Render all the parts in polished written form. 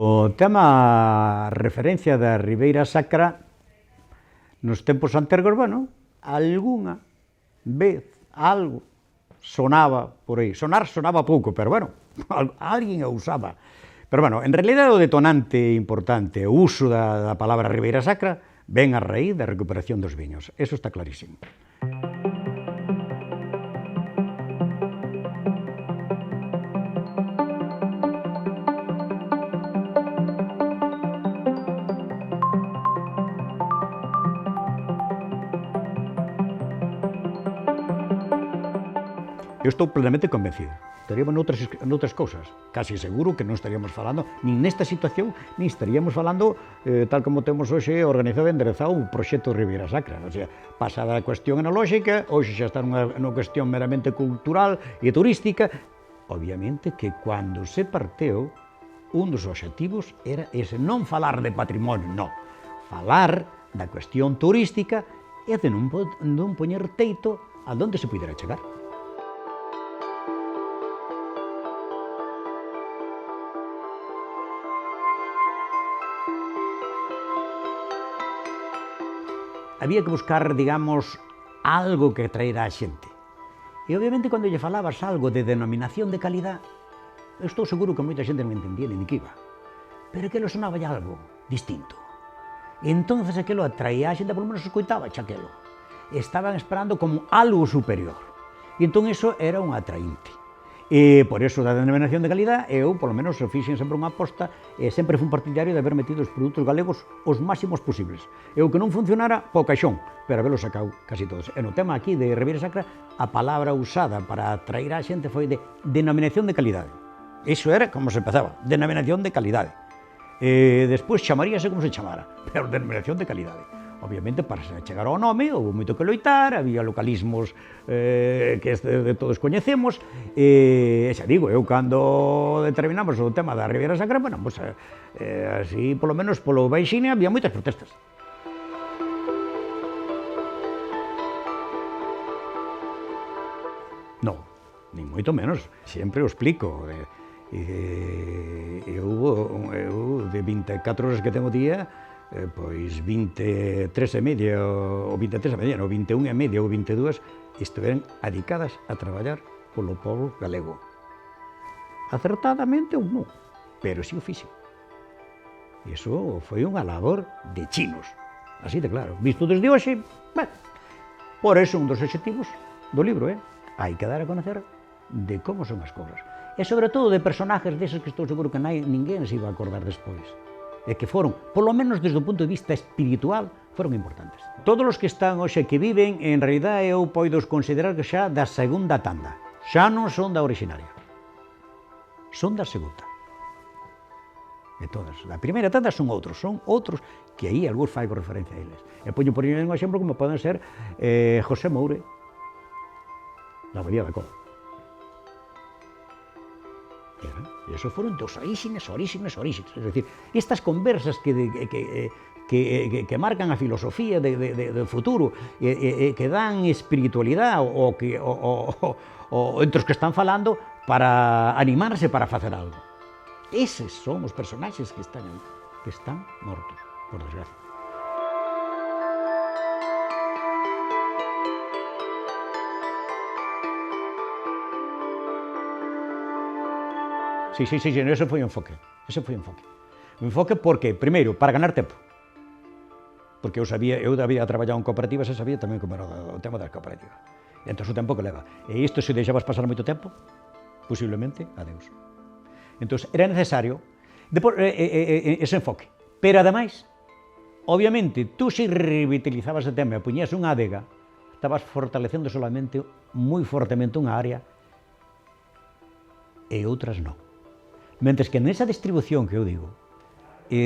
O tema referencia da Ribeira Sacra nos tempos anteriores, bueno, algunha vez, algo, sonaba por aí. Sonaba pouco, pero bueno, alguén a usaba. Pero bueno, en realidad o detonante importante, o uso da palabra Ribeira Sacra, ven a raíz da recuperación dos viños. Eso está clarísimo. Eu estou plenamente convencido. Estaríamos noutras cousas. Casi seguro que non estaríamos falando, nin nesta situación, nin estaríamos falando tal como temos hoxe organizado e enderezado o proxecto Ribeira Sacra. O sea, pasada a cuestión enolóxica, hoxe xa está nunha cuestión meramente cultural e turística. Obviamente que cando se parteu, un dos obxectivos era ese, non falar de patrimonio, non. Falar da cuestión turística e de non poñer teito a donde se pudera chegar. Había que buscar, digamos, algo que atraera a xente. E, obviamente, cando lle falabas algo de denominación de calidad, estou seguro que moita xente non entendía nin de que iba. Pero aquilo sonaba algo distinto. E entonces aquilo atraía a xente, polo menos escoitaba xa aquilo. Estaban esperando como algo superior. E entón iso era un atraínte. E por iso da denominación de calidad, eu, polo menos, fixen sempre unha aposta e sempre fui un partidario de haber metido os produtos galegos os máximos posibles. E o que non funcionara, po caixón, pero haberlo sacado casi todos. E no tema aquí de Ribeira Sacra, a palabra usada para atraer a xente foi de denominación de calidade. Iso era como se empezaba, denominación de calidade. E despois chamaríase como se chamara, pero denominación de calidade. Obviamente, para chegar ao nome, houve moito que loitar, había localismos que todos coñecemos, e xa digo, eu cando determinamos o tema da Ribeira Sacra, bueno, pues, así, polo menos, polo Baixine, había moitas protestas. Non, nin moito menos, sempre o explico. Eu, de 24 horas que tengo día, pois 23 e media, ou 23 e media, non, 21 e media ou 22, estiveran dedicadas a traballar polo povo galego. Acertadamente ou non, pero si o fixen. Iso foi unha labor de chinos, así de claro. Visto desde hoxe, bueno, por eso un dos obxectivos do libro é hai que dar a conocer de como son as cousas. E sobre todo de personajes deses que estou seguro que ninguén se iba a acordar despois. E que foron, polo menos desde o punto de vista espiritual, foron importantes. Todos os que están hoxe que viven, en realidad eu podo considerar que xa da segunda tanda. Xa non son da originaria. Son da segunda. E todas. Da primeira tanda son outros que aí algúns fai con referencia a eles. E poño por un exemplo como poden ser José Moure, da Abadía da Cova. E iso foron dos oríxenes. É dicir, estas conversas que marcan a filosofía do futuro e que dan espiritualidade entre os que están falando para animarse para facer algo. Eses son os personaxes que están aí, que están mortos, por desgracia. Sí, ese foi o enfoque. O enfoque porque, primeiro, para ganar tempo. Porque eu había traballado en cooperativas e sabía tamén como era o tema das cooperativas. E entón o tempo que leva. E isto, se deixabas pasar moito tempo, posiblemente, adeus. Entón, era necesario ese enfoque. Pero, ademais, obviamente, tú se revitalizabas o tema e poñías unha adega, estabas fortalecendo solamente moi fortemente unha área e outras non. Mentres que nesa distribución que eu digo,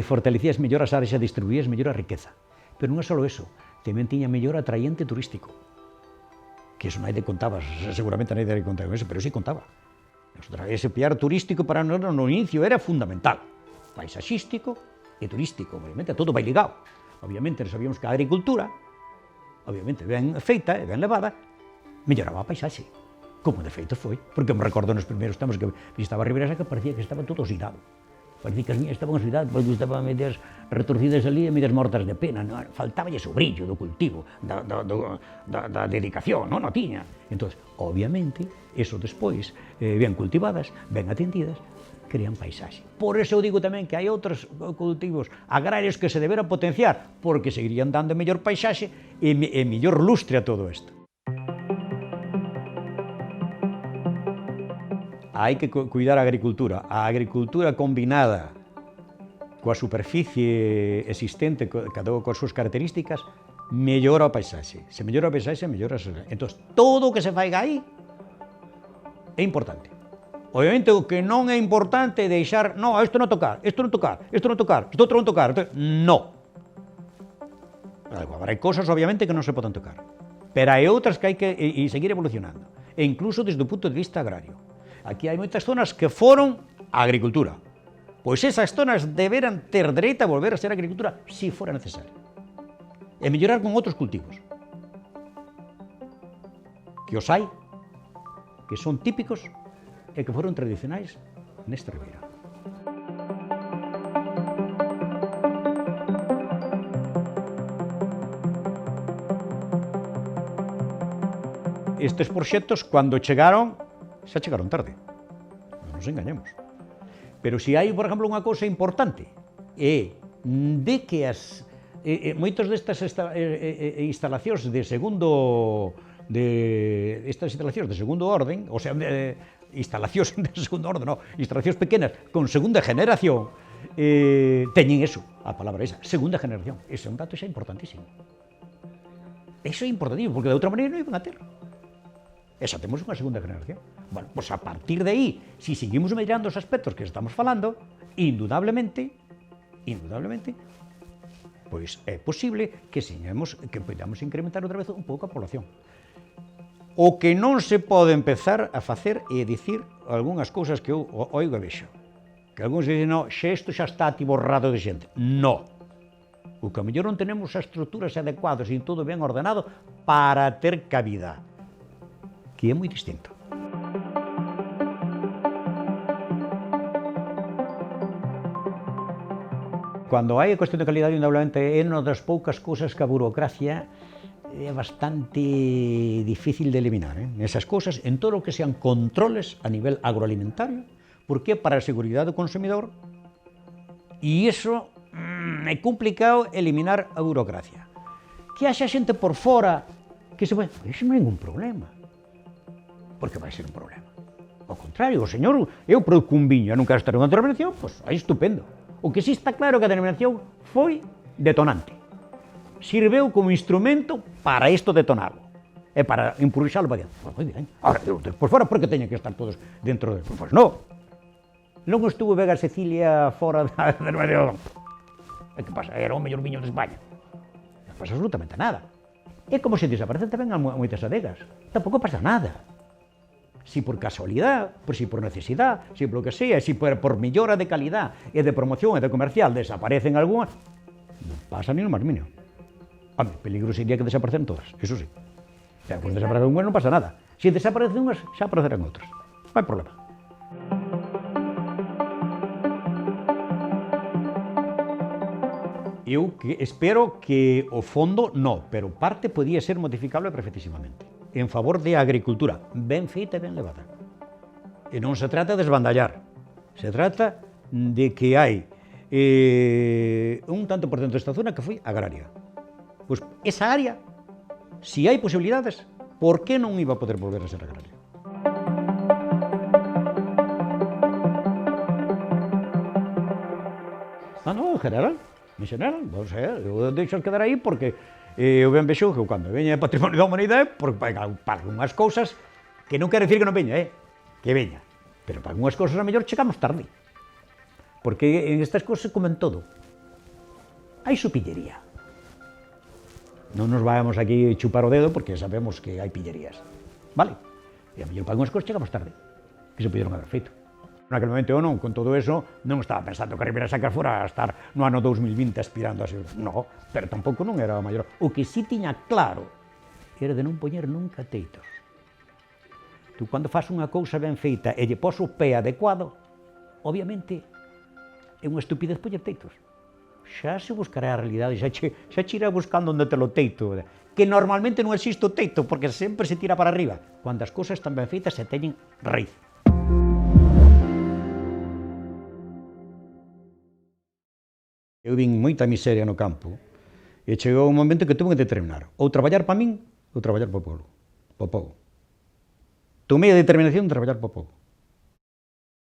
fortalecías mellor as áreas e distribuías mellor a riqueza. Pero non é só eso, tamén tiña mellor atraente turístico. Que iso naide contaba, seguramente naide contaba eso, pero sí contaba. Ese piar turístico para nós no inicio era fundamental. Paisaxístico e turístico, obviamente, todo vai ligado. Obviamente, sabíamos que a agricultura, obviamente, ben feita e ben levada, melloraba a paisaxe. Como de feito foi, porque me recordo nos primeiros tempos que visitaba a Ribeira Sacra, parecía que estaba todo oxidado. Parecía que as miñas estaban en cidade, porque estaban medias retorcidas ali e medias mortas de pena, non? Faltáballes o brillo do cultivo, da dedicación, non tiña. Entón, obviamente, eso despois, ben cultivadas, ben atendidas, crean paisaxe. Por eso eu digo tamén que hai outros cultivos agrarios que se deberan potenciar, porque seguirían dando mellor paisaxe e mellor lustre a todo isto. Hai que cuidar a agricultura combinada coa superficie existente, cada unha coas súas características, mellora o paisaxe. Se mellora o paisaxe, mellora a sociedade. Entón, todo o que se faiga aí é importante. Obviamente, o que non é importante é deixar, non, isto non tocar, isto non tocar, isto non tocar, isto outro non tocar. Non. Habrá cousas, obviamente, que non se poden tocar. Pero hai outras que hai que seguir evolucionando. E incluso desde o punto de vista agrario. Aquí hai moitas zonas que foron a agricultura. Pois esas zonas deberan ter dereito a volver a ser agricultura se fora necesario. E mellorar con outros cultivos. Que os hai, que son típicos e que foron tradicionais nesta ribeira. Estes proxectos, cando chegaron, xa chegaron tarde. Non nos engañemos. Pero se hai, por exemplo, unha cousa importante, é de que moitas destas instalacións de segundo orden, o sea, instalacións de segundo orden, non, instalacións pequenas con segunda generación, teñen eso, a palabra esa, segunda generación. Ese é un dato xa importantísimo. Eso é importantísimo, porque de outra maneira non iban a ter. E xa temos unha segunda generación. Bueno, pois a partir de aí, se seguimos mellorando os aspectos que estamos falando, indudablemente, pois é posible que podamos incrementar outra vez un pouco a población. O que non se pode empezar a facer é dicir algunhas cousas que eu oigo e vexo. Que algúns dicen, no, xa isto xa está atiborrado de xente. No. O que a mellor non tenemos as estruturas adecuadas e todo ben ordenado para ter cabida. Que é moi distinto. Cando hai a cuestión de calidade, indudablemente, é unha das poucas cousas que a burocracia é bastante difícil de eliminar. Esas cousas, en todo o que sean controles a nivel agroalimentario, porque é para a seguridade do consumidor, e iso é complicado eliminar a burocracia. Que haxa xente por fora que se vai... Iso non é ningún problema. Porque vai ser un problema. Ao contrario, o señor, eu produco un viño e non quero estar unha denominación, pois aí estupendo. O que sí está claro que a denominación foi detonante. Sirveu como instrumento para isto detonarlo. E para impulsarlo para diante. Moi ben. Ahora, por fora, por que teñen que estar todos dentro de... Pois non. Non estuvo Vega Sicilia fora da denominación. E que pasa? Era o mellor viño de España. Non pasa absolutamente nada. É como se desaparecen tamén moitas adegas. Tampouco pasa nada. Si por casualidade, si por necesidade, si por lo que sea, si por mellora de calidad e de promoción e de comercial desaparecen algunhas, non pasa ni no máis mínimo. Home, peligro sería que desaparecen todas, eso sí. Pero por desaparecer unhas non pasa nada. Se desaparecen unhas, xa aparecerán outras. Non hai problema. Eu espero que o fondo non, pero parte podía ser modificable perfectísimamente. En favor de agricultura, ben feita e ben levada. E non se trata de esbandallar, se trata de que hai un tanto por cento desta zona que foi agraria. Pois esa área, se hai posibilidades, por que non iba a poder volver a ser agraria? Non, en general, non sei, eu deixo quedar aí porque eu ben vexo que cando veña Patrimonio da Humanidade, para algunhas cousas, que non quero dicir que non veña, que veña, pero para algunhas cousas a mellor chegamos tarde. Porque en estas cousas, como en todo, hai supillería. Non nos vamos aquí chupar o dedo porque sabemos que hai pillerías, vale? E a mellor para algunhas cousas chegamos tarde, que se pudieron haber feito. Naquele momento eu non, con todo eso, non estaba pensando que a Ribeira Sacra fora a estar no ano 2020 aspirando a ser... No, pero tampouco non era o maior. O que sí tiña claro era de non poñer nunca teitos. Tú, cando faz unha cousa ben feita e lle pos o pé adecuado, obviamente, é unha estupidez poñer teitos. Xa se buscará a realidade, xa che irá buscando onde te lo teito, que normalmente non existe o teito, porque sempre se tira para arriba, cando as cousas están ben feitas e teñen raíz. Eu vin moita miseria no campo, e chegou un momento que tuve que determinar, ou traballar para min, ou traballar para o povo. Tomei a determinación de traballar para o povo.